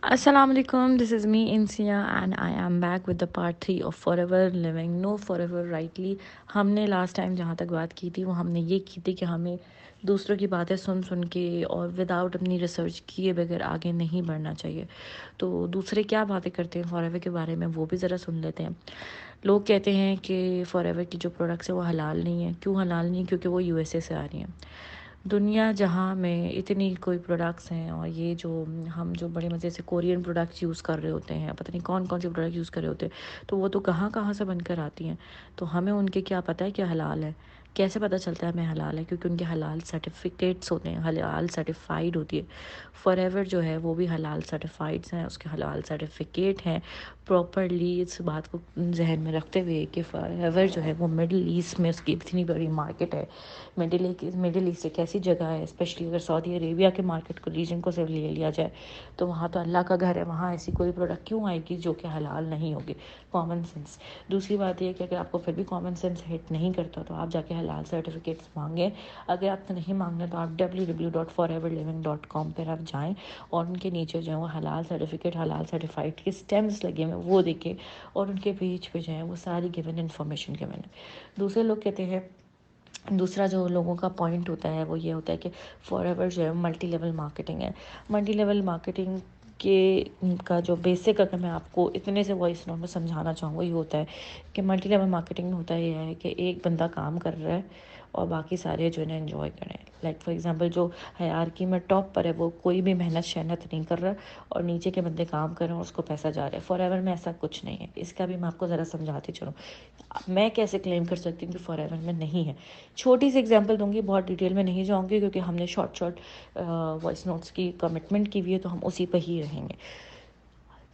Assalamu alaikum, this is me Insia and I am back with the part 3 of Forever Living No Forever Rightly. हमने last time जहाँ तक बात की थी वो हमने ये की थी कि हमें दूसरों की बातें सुन सुन के और विदाउट अपनी रिसर्च किए बगैर आगे नहीं बढ़ना चाहिए. तो दूसरे क्या बातें करते हैं फॉरएवर के बारे में वो भी ज़रा सुन लेते हैं. लोग कहते हैं कि फॉरएवर की जो प्रोडक्ट्स है वो हलाल नहीं है. क्यों हलाल नहीं? क्योंकि वो यूएसए से आ रही हैं. दुनिया जहाँ में इतनी कोई प्रोडक्ट्स हैं और ये जो हम जो बड़े मज़े से कोरियन प्रोडक्ट्स यूज़ कर रहे होते हैं, पता नहीं कौन कौन से प्रोडक्ट यूज़ कर रहे होते हैं, तो वो तो कहाँ कहाँ से बनकर आती हैं. तो हमें उनके क्या पता है क्या हलाल है. कैसे पता चलता है हमें हलाल है? क्योंकि उनके हलाल सर्टिफिकेट्स होते हैं, हलाल सर्टिफाइड होती है. फॉरएवर जो है वो भी हलाल सर्टिफाइड्स हैं, उसके हलाल सर्टिफिकेट हैं. प्रॉपरली इस बात को जहन में रखते हुए कि फॉरएवर जो है वो मिडिल ईस्ट में उसकी इतनी बड़ी मार्केट है. मिडिल ईस्ट एक ऐसी जगह है, स्पेशली अगर सऊदी अरेबिया के मार्केट को रीजन को सिर्फ ले लिया जाए तो वहाँ तो अल्लाह का घर है. वहाँ ऐसी कोई प्रोडक्ट क्यों आएगी जो कि हलाल नहीं होगी? Common sense. दूसरी बात ये है कि अगर आपको फिर भी कॉमन सेंस हिट नहीं करता तो आप जाके हलाल सर्टिफिकेट्स मांगें. अगर आपको नहीं मांगना तो आप www.foreverliving.com पर आप जाएँ और उनके नीचे जो है वो हलाल सर्टिफिकेट, हलाल सर्टिफाइड के स्टेम्स लगे हुए वो देखें और उनके पेज पे जो है वो सारी गिवन इन्फॉर्मेशन गिवन है. दूसरे लोग कहते हैं, दूसरा जो लोगों का पॉइंट होता है वो ये होता है कि फॉरएवर जो है मल्टी लेवल मार्केटिंग है. मल्टी लेवल मार्केटिंग के का जो बेसिक अगर मैं आपको इतने से वॉइस नोट में समझाना चाहूँ ये होता है कि मल्टी लेवल मार्केटिंग में होता ये है कि एक बंदा काम कर रहा है और बाकी सारे जो है ना एंजॉय करें. लाइक फॉर एग्जांपल जो हायरार्की में टॉप पर है वो कोई भी मेहनत शहनत नहीं कर रहा और नीचे के बंदे काम कर रहे हैं और उसको पैसा जा रहा है. फॉरएवर में ऐसा कुछ नहीं है. इसका भी मैं आपको ज़रा समझाती चलूँ. मैं कैसे क्लेम कर सकती हूँ कि फॉरएवर में नहीं है. छोटी सी एग्जांपल दूंगी, बहुत डिटेल में नहीं जाऊंगी क्योंकि हमने शॉर्ट वॉइस नोट्स की कमिटमेंट की हुई है तो हम उसी पर ही रहेंगे.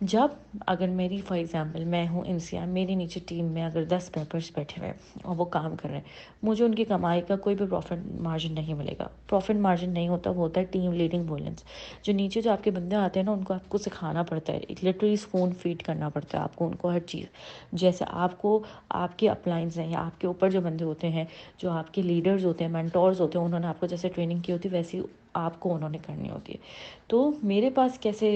जब अगर मेरी फॉर एग्जांपल मैं हूँ इंसिया, मेरे नीचे टीम में अगर 10 मेंबर्स बैठे हुए हैं और वो काम कर रहे हैं, मुझे उनकी कमाई का कोई भी प्रॉफिट मार्जिन नहीं मिलेगा. प्रॉफिट मार्जिन नहीं होता, वो होता है टीम लीडिंग वॉयलेंस. जो नीचे जो आपके बंदे आते हैं ना उनको आपको सिखाना पड़ता है, लिटरली स्पून फीड करना पड़ता है आपको उनको हर चीज़. जैसे आपको आपके अपलाइंस हैं या आपके ऊपर जो बंदे होते हैं, जो आपके लीडर्स होते हैं, मेंटोर्स होते हैं, उन्होंने आपको जैसे ट्रेनिंग की होती है वैसी आपको उन्होंने करनी होती है. तो मेरे पास कैसे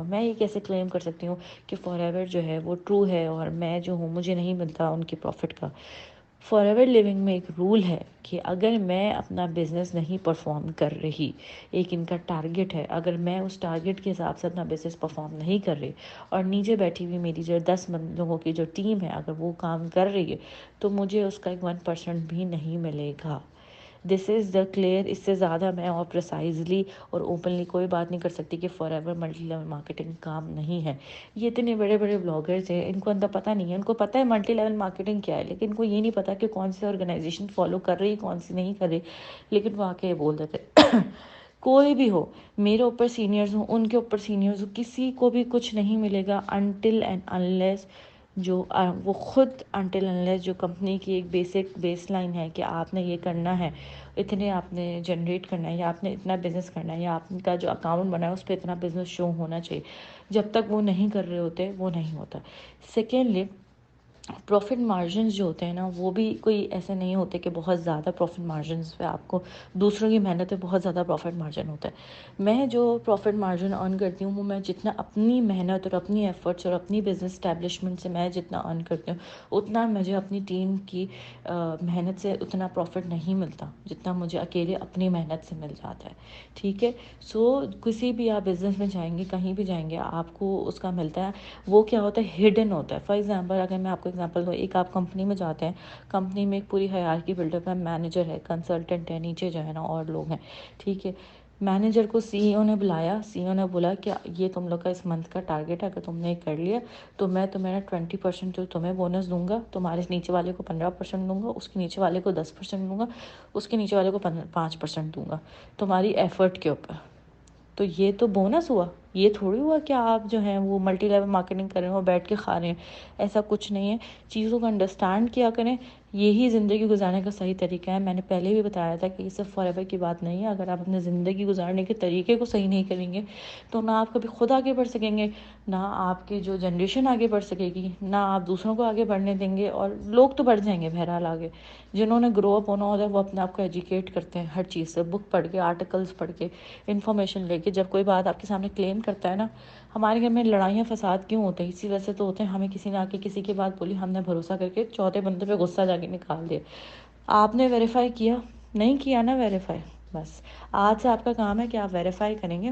मैं ये कैसे क्लेम कर सकती हूँ कि फॉरएवर जो है वो ट्रू है और मैं जो हूँ मुझे नहीं मिलता उनकी प्रॉफिट का. फॉरएवर लिविंग में एक रूल है कि अगर मैं अपना बिज़नेस नहीं परफॉर्म कर रही, एक इनका टारगेट है, अगर मैं उस टारगेट के हिसाब से अपना बिज़नेस परफॉर्म नहीं कर रही और नीचे बैठी हुई मेरी जो 10 लोगों की जो टीम है अगर वो काम कर रही है तो मुझे उसका 1% भी नहीं मिलेगा. This is the clear. इससे ज़्यादा मैं और प्रिसाइजली और ओपनली कोई बात नहीं कर सकती कि फॉरएवर मल्टी लेवल मार्केटिंग काम नहीं है. ये इतने बड़े बड़े ब्लॉगर्स हैं, इनको अंदर पता नहीं है. इनको पता है मल्टी लेवल मार्केटिंग क्या है, लेकिन इनको ये नहीं पता कि कौन सी ऑर्गेनाइजेशन फॉलो कर रही है कौन सी नहीं कर रही, लेकिन वो आके बोल देते कोई भी हो, मेरे ऊपर सीनियर्स हो, उनके ऊपर सीनियर्स हो, किसी को भी कुछ नहीं मिलेगा अनटिल एंड अनलेस जो वो खुद अनटिल अनलेस जो कंपनी की एक बेसिक बेस लाइन है कि आपने ये करना है, इतने आपने जनरेट करना है या आपने इतना बिज़नेस करना है या आपका जो अकाउंट बना है उस पर इतना बिज़नेस शो होना चाहिए. जब तक वो नहीं कर रहे होते वो नहीं होता. सेकेंडली, प्रॉफिट मार्जिन्स जो होते हैं ना वो भी कोई ऐसे नहीं होते कि बहुत ज़्यादा प्रॉफिट मार्जिन्स पे आपको दूसरों की मेहनत पे बहुत ज़्यादा प्रॉफिट मार्जिन होता है. मैं जो प्रॉफिट मार्जिन अर्न करती हूँ वो मैं जितना अपनी मेहनत और अपनी एफर्ट्स और अपनी बिजनेस स्टैब्लिशमेंट से मैं जितना अर्न करती हूँ उतना मुझे अपनी टीम की मेहनत से उतना प्रॉफिट नहीं मिलता जितना मुझे अकेले अपनी मेहनत से मिल जाता है. ठीक है. सो किसी भी आप बिज़नेस में जाएंगे, कहीं भी जाएंगे, आपको उसका मिलता है. वो क्या होता है, हिडन होता है. फॉर एग्जांपल अगर मैं आपको एग्जांपल दूँ, एक आप कंपनी में जाते हैं, कंपनी में एक पूरी हायरार्की बिल्डअप है, मैनेजर है, कंसल्टेंट है, नीचे जो है ना और लोग हैं. ठीक है. मैनेजर को सीईओ ने बुलाया, सीईओ ने बोला कि ये तुम लोग का इस मंथ का टारगेट है, अगर तुमने कर लिया तो मैं तुम्हें 20% जो तुम्हें बोनस दूंगा, तुम्हारे नीचे वाले को 15% दूंगा, उसके नीचे वाले को 10% दूंगा, उसके नीचे वाले को 5% दूंगा तुम्हारी एफर्ट के ऊपर. तो ये तो बोनस हुआ. ये थोड़ी हुआ कि आप जो हैं वो मल्टी लेवल मार्केटिंग कर रहे हो, बैठ के खा रहे हैं. ऐसा कुछ नहीं है. चीज़ों को अंडरस्टैंड किया करें. यही ज़िंदगी गुजारने का सही तरीका है. मैंने पहले भी बताया था कि ये सिर्फ फॉरएवर की बात नहीं है. अगर आप अपनी ज़िंदगी गुजारने के तरीके को सही नहीं करेंगे तो ना आप कभी खुद आगे बढ़ सकेंगे, ना आपकी जो जनरेशन आगे बढ़ सकेगी, ना आप दूसरों को आगे बढ़ने देंगे. और लोग तो बढ़ जाएंगे बहरहाल आगे. जिन्होंने ग्रो अप होना होता है वो अपने आप को एजुकेट करते हैं हर चीज़ से, बुक पढ़ के, आर्टिकल्स पढ़ के, इन्फॉर्मेशन लेके. जब कोई बात आपके सामने क्लेम ڈیپینڈ کرتا ہے نا. ہمارے گھر میں لڑائیاں فساد کیوں ہوتے ہیں؟ اسی وجہ سے تو ہوتے ہیں. ہمیں کسی نے آ کے کسی کی بات بولی, ہم نے بھروسہ کر کے چوتھے بندے پہ غصہ جا کے نکال دیا. آپ نے ویریفائی کیا نہیں کیا نا ویریفائی. بس آج سے آپ کا کام ہے کہ آپ ویریفائی کریں گے.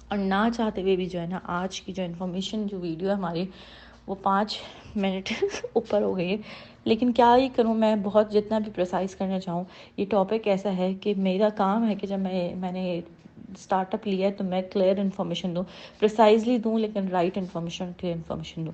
اور نہ چاہتے ہوئے بھی جو ہے نا, آج کی جو انفارمیشن جو ویڈیو ہے ہماری وہ 5 منٹ اوپر ہو گئی ہے. لیکن کیا ہی کروں میں, بہت جتنا بھی پریسائز کرنا چاہوں, یہ ٹاپک ایسا ہے کہ میرا کام ہے کہ جب میں نے اسٹارٹ اپ لیا ہے تو میں کلیئر انفارمیشن دوں, پریسائزلی دوں, لیکن رائٹ انفارمیشن, کلیئر انفارمیشن دوں.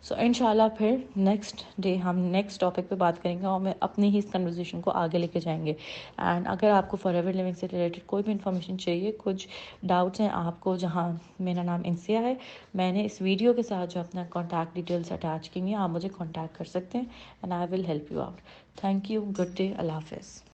سو انشاءاللہ پھر نیکسٹ ڈے ہم نیکسٹ ٹاپک پہ بات کریں گے, اور میں اپنی ہی اس کنورزیشن کو آگے لے کے جائیں گے. اینڈ اگر آپ کو فار ایور لیونگ سے ریلیٹڈ کوئی بھی انفارمیشن چاہیے, کچھ ڈاؤٹس ہیں آپ کو, جہاں میرا نام انسیہ ہے, میں نے اس ویڈیو کے ساتھ جو اپنا کانٹیکٹ ڈیٹیلس اٹیچ کی ہیں, آپ مجھے کانٹیکٹ کر سکتے ہیں, and I will help you out. Thank you, good day, اللہ حافظ.